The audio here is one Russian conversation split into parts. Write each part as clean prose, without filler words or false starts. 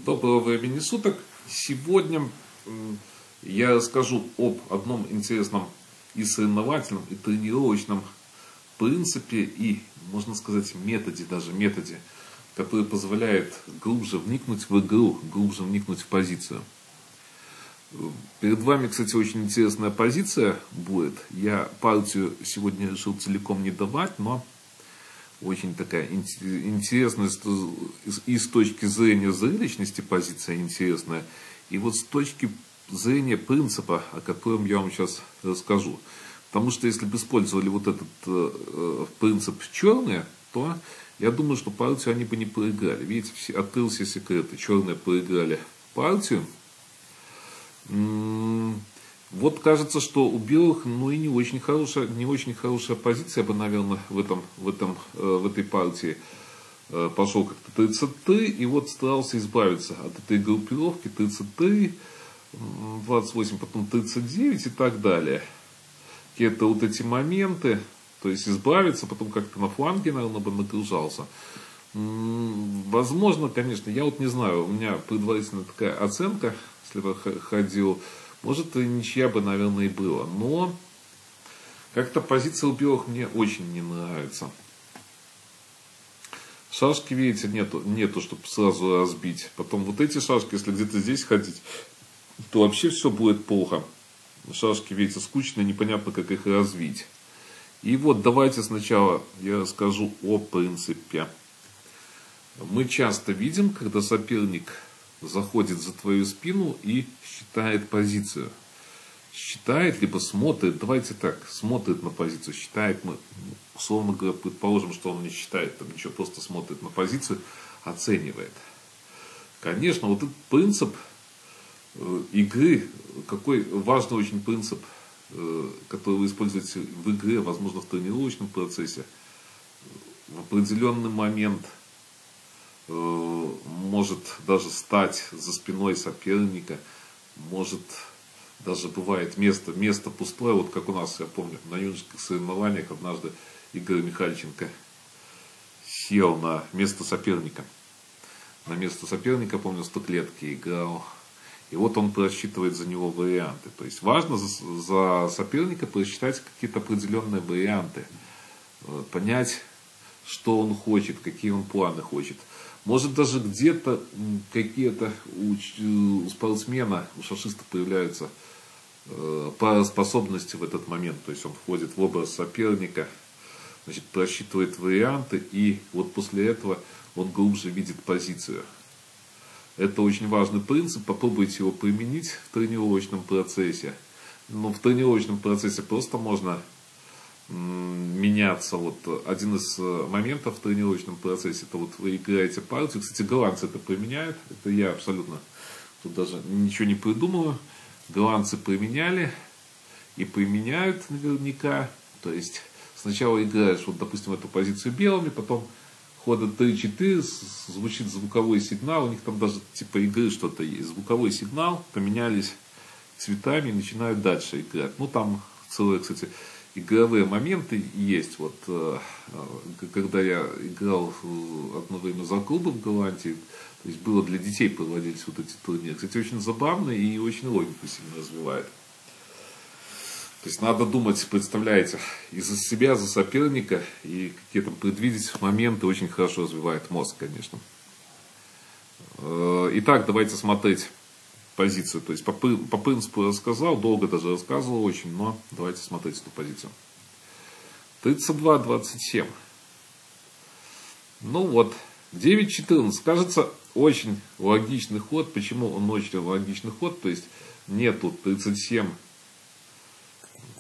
Доброго времени суток. Сегодня я расскажу об одном интересном и соревновательном, и тренировочном принципе, и, можно сказать, методе, который позволяет глубже вникнуть в игру, глубже вникнуть в позицию. Перед вами, кстати, очень интересная позиция будет. Я партию сегодня решил целиком не давать, но очень такая интересная и с точки зрения зрелищности позиция интересная, и вот с точки зрения принципа, о котором я вам сейчас расскажу. Потому что если бы использовали вот этот принцип черные, то я думаю, что партию они бы не проиграли. Видите, открылся секреты. Черные проиграли партию. Вот кажется, что у белых, ну и не очень хорошая позиция бы, наверное, в этой партии. Пошел как-то 33, и вот старался избавиться от этой группировки. 33, 28, потом 39 и так далее. Какие-то вот эти моменты, то есть избавиться, потом как-то на фланге, наверное, бы нагружался. Возможно, конечно, я вот не знаю, у меня предварительная такая оценка, если бы ходил. Может, и ничья бы, наверное, и было. Но как-то позиция у белых мне очень не нравится. Шашки, видите, нету, чтобы сразу разбить. Потом вот эти шашки, если где-то здесь ходить, то вообще все будет плохо. Шашки, видите, скучные, непонятно, как их развить. И вот давайте сначала я расскажу о принципе. Мы часто видим, когда соперник заходит за твою спину и считает позицию. Считает, либо смотрит, давайте так, смотрит на позицию, считает, мы, условно говоря, предположим, что он не считает там ничего, просто смотрит на позицию, оценивает. Конечно, вот этот принцип игры, какой важный очень принцип, который вы используете в игре, возможно, в тренировочном процессе, в определенный момент может даже стать за спиной соперника, может даже бывает место пустое, вот как у нас, я помню, на юношеских соревнованиях однажды Игорь Михальченко сел на место соперника. На место соперника, помню, 100 клетки играл. И вот он просчитывает за него варианты. То есть важно за соперника просчитать какие-то определенные варианты. Понять, что он хочет, какие он планы хочет. Может даже где-то какие-то у спортсмена, у шашиста появляются способности в этот момент. То есть он входит в образ соперника, значит, просчитывает варианты, и вот после этого он глубже видит позицию. Это очень важный принцип, попробуйте его применить в тренировочном процессе. Но в тренировочном процессе просто можно меняться. Вот один из моментов в тренировочном процессе, это вот вы играете партию. Кстати, голландцы это применяют. Это я абсолютно тут даже ничего не придумываю. Голландцы применяли и применяют наверняка. То есть сначала играешь, вот, допустим, эту позицию белыми, потом хода 3-4, звучит звуковой сигнал, у них там даже типа игры что-то есть. Звуковой сигнал, поменялись цветами и начинают дальше играть. Ну там целые, кстати, игровые моменты есть. Вот когда я играл одно время за клубы в Голландии, то есть было для детей проводились вот эти турниры. Кстати, очень забавно и очень логику сильно развивает. То есть надо думать, представляете, из-за себя, за соперника, и какие-то предвидеть моменты очень хорошо развивает мозг, конечно. Итак, давайте смотреть позицию. То есть по принципу рассказал, долго даже рассказывал очень, но давайте смотреть эту позицию. 32-27. Ну вот, 9-14. Кажется, очень логичный ход. Почему он очень логичный ход? То есть нету 37.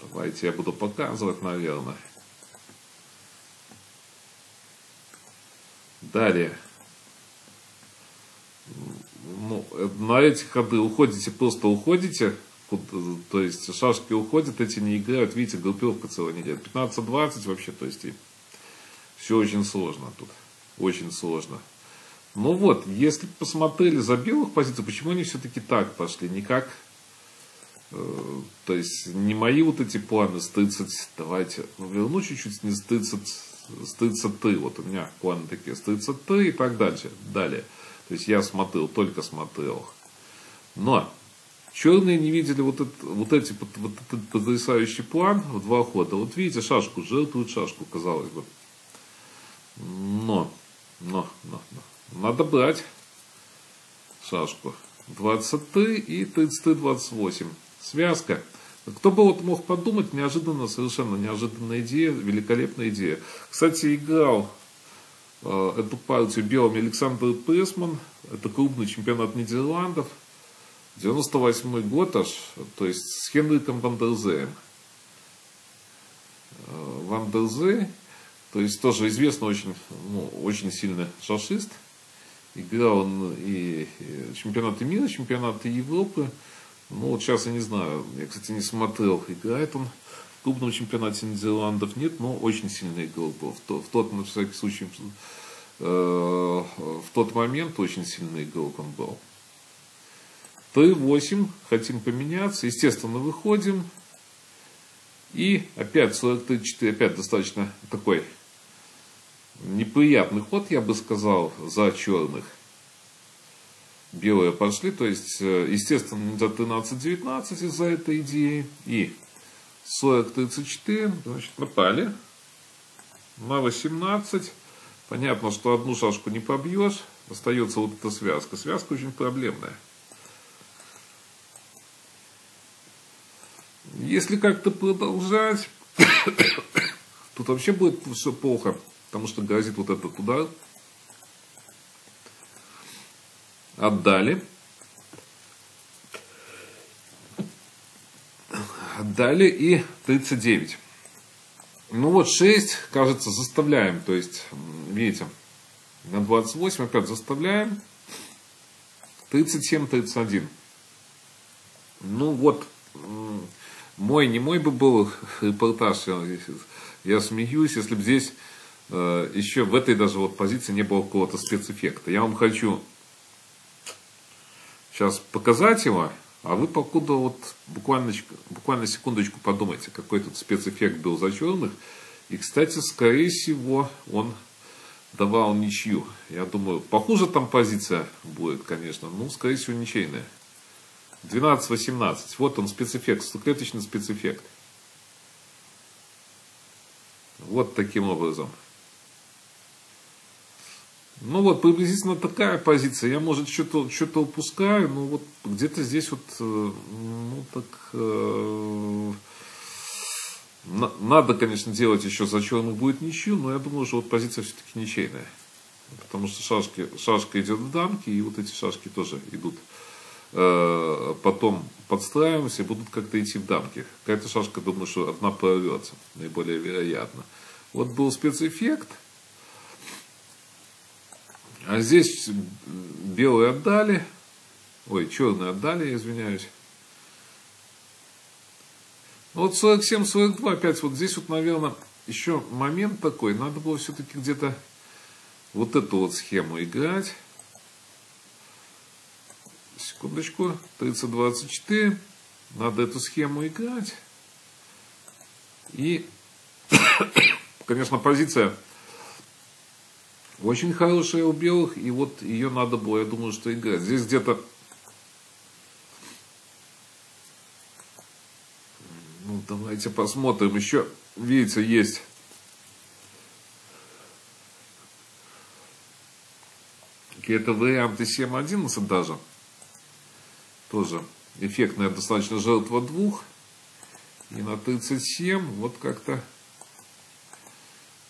Давайте я буду показывать, наверное. Далее. Ну, на эти ходы уходите, просто уходите. То есть шашки уходят, эти не играют. Видите, группировка целая не идет. 15-20 вообще, то есть все очень сложно тут. Очень сложно. Ну вот, если посмотрели за белых позиций, почему они все-таки так пошли? Никак. То есть не мои вот эти планы с 30, давайте верну чуть-чуть, не с 30, с 33, вот у меня планы такие, с 33 и так дальше. Далее. То есть я смотрел, только смотрел. Но черные не видели вот этот потрясающий план в 2 хода. Вот видите, шашку, жертвуют шашку, казалось бы. Но. Надо брать шашку. 23 и 33, 28. Связка. Кто бы вот мог подумать, неожиданно, совершенно неожиданная идея, великолепная идея. Кстати, играл эту партию белыми Александр Пресман. Это крупный чемпионат Нидерландов. 98 год аж, то есть с Хенриком Ван дер Зеем. Ван дер Зей, то есть тоже известный очень сильный шашист. Играл он и чемпионаты мира, чемпионаты Европы. Ну вот сейчас я не знаю, я, кстати, не смотрел, играет он в крупном чемпионате Нидерландов, нет, но очень сильный игрок был. В тот, на всякий случай, в тот момент очень сильный игрок он был. 3-8, хотим поменяться, естественно, выходим. И опять 43-4, опять достаточно такой неприятный ход, я бы сказал, за черных. Белые пошли, то есть, естественно, за 13-19 из-за этой идеи. И 40-34, значит, напали на 18. Понятно, что одну шашку не побьешь, остается вот эта связка. Связка очень проблемная. Если как-то продолжать, тут вообще будет все плохо, потому что грозит вот этот удар. Отдали. Отдали и 39. Ну вот 6, кажется, заставляем. То есть, видите, на 28 опять заставляем. 37-31. Ну вот, не мой бы был репортаж, я смеюсь, если бы здесь еще в этой даже вот позиции не было какого-то спецэффекта. Я вам хочу сейчас показать его, а вы покуда вот буквально секундочку подумайте, какой тут спецэффект был за черных. И, кстати, скорее всего, он давал ничью. Я думаю, похуже там позиция будет, конечно, но, скорее всего, ничейная. 12-18. Вот он, спецэффект, стоклеточный спецэффект. Вот таким образом. Ну вот, приблизительно такая позиция. Я, может, что-то упускаю, но вот где-то здесь вот, ну так, надо, конечно, делать еще за черную будет ничью, но я думаю, что вот позиция все-таки ничейная. Потому что шашка идет в дамки, и вот эти шашки тоже идут. Потом подстраиваемся и будут как-то идти в дамки. Какая-то шашка, думаю, что одна прорвется, наиболее вероятно. Вот был спецэффект. А здесь белые отдали. Ой, черные отдали, я извиняюсь. Вот 47-42, опять вот здесь вот, наверное, еще момент такой. Надо было все-таки где-то вот эту вот схему играть. Секундочку, 30-24, надо эту схему играть. И, конечно, позиция очень хорошая у белых, и вот ее надо было, я думаю, что играть. Здесь где-то, ну, давайте посмотрим, еще, видите, есть какие-то варианты 7-11 даже. Тоже эффектная достаточно жертва 2. И на 37 вот как-то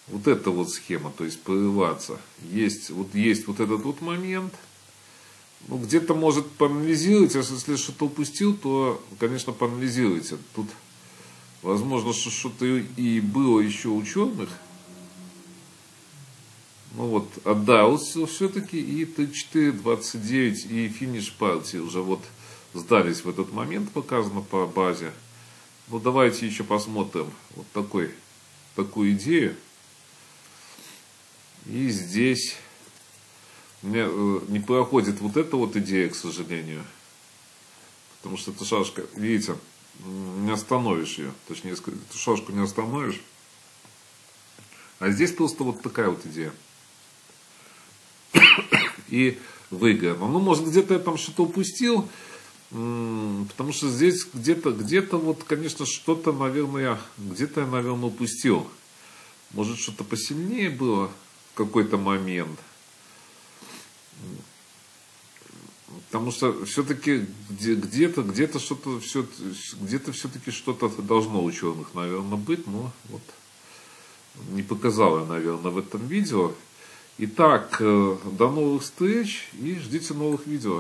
вот эта вот схема, то есть прорываться. Есть вот этот вот момент. Ну, где-то может поанализировать, если что-то упустил, то, конечно, поанализируйте. Тут, возможно, что что-то и было еще у черных. Ну вот, отдался все-таки, и 34-29, и финиш партии уже вот сдались в этот момент, показано по базе. Ну, давайте еще посмотрим вот такую идею. И здесь у меня не проходит вот эта вот идея, к сожалению. Потому что эта шашка, видите, не остановишь ее. Точнее, эту шашку не остановишь. А здесь просто вот такая вот идея. И выиграно. Ну, может, где-то я там что-то упустил, потому что здесь где-то вот, конечно, что-то, наверное, где-то я, наверное, упустил. Может, что-то посильнее было в какой-то момент. Потому что все-таки где-то что-то где-то все-таки что-то должно у черных, наверное, быть, но вот не показал я, наверное, в этом видео. Итак, до новых встреч и ждите новых видео.